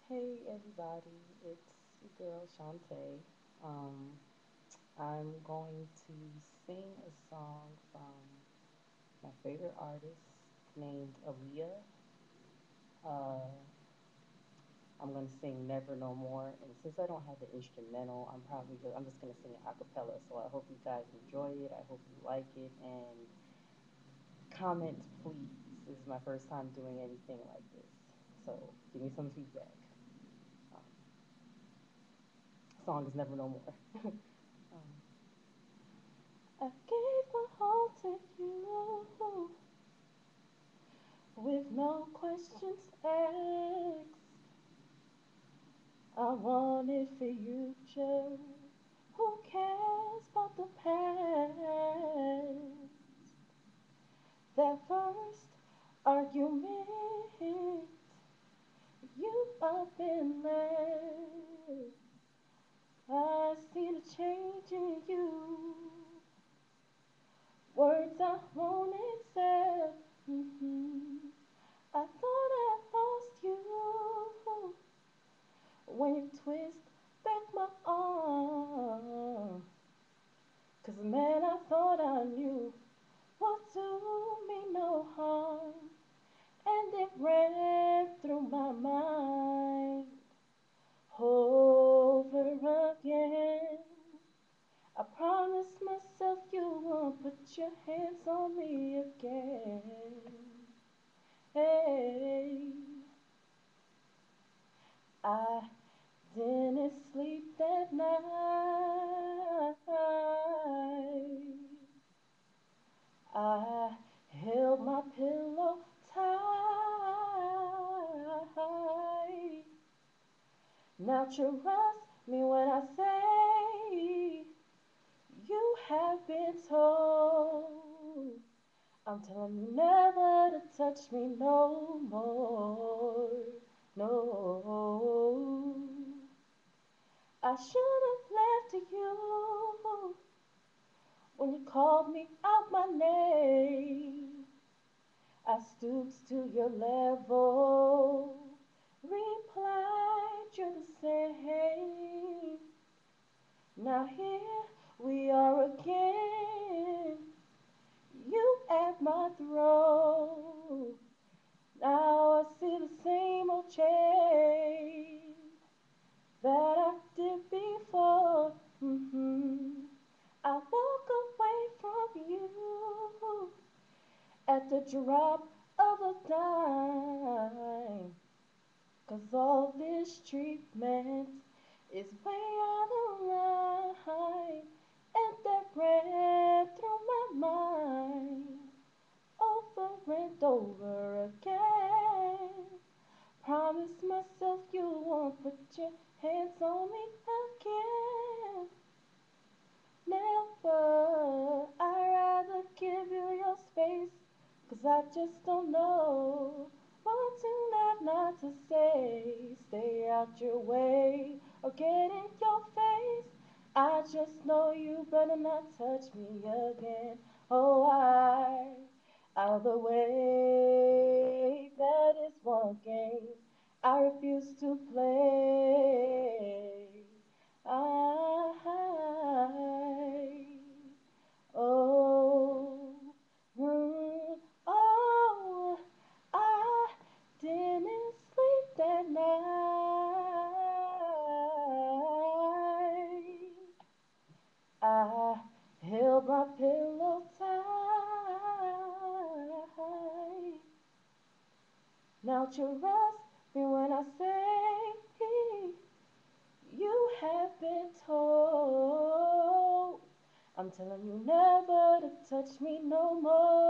Hey everybody, it's your girl Shantae. Um, I'm going to sing a song from my favorite artist named Aaliyah. Uh, I'm gonna sing Never No More, and since I don't have the instrumental, I'm just gonna sing it a cappella. So I hope you guys enjoy it. I hope you like it, and comment please. This is my first time doing anything like this, so give me some feedback. Um, Song is Never No More. um, I gave my all to you with no questions asked. I wanted future. Who cares about the past? That first argument, you up and left. I see the change in you. Words I won't accept. I thought I lost you when you twist back my arm. 'Cause man, I thought I knew what do me no harm. And it ran through my mind over again. I promised myself you won't put your hands on me again. Hey, I didn't sleep that night. I held my pillow tight. Now trust me when I say you have been told. I'm telling you never to touch me no more. No. I should have left you when you called me out my name. I stooped to your level, replied you're the same. Now here we are again, you at my throat. Now I see the same old chain that I did before. I walk away from you at the drop of a dime. 'Cause all this treatment is way out of line. And that ran through my mind over and over again. Promise myself you won't put your hands on me again. Never. I'd rather give you your space. 'Cause I just don't know what to not to say. Stay out your way or get in your face. I just know you better not touch me again. Oh, out of the way. That is one game I refuse to play. I, oh, oh, I didn't sleep that night. I held my pillow tight. Now trust me when I say you have been told. I'm telling you never to touch me no more.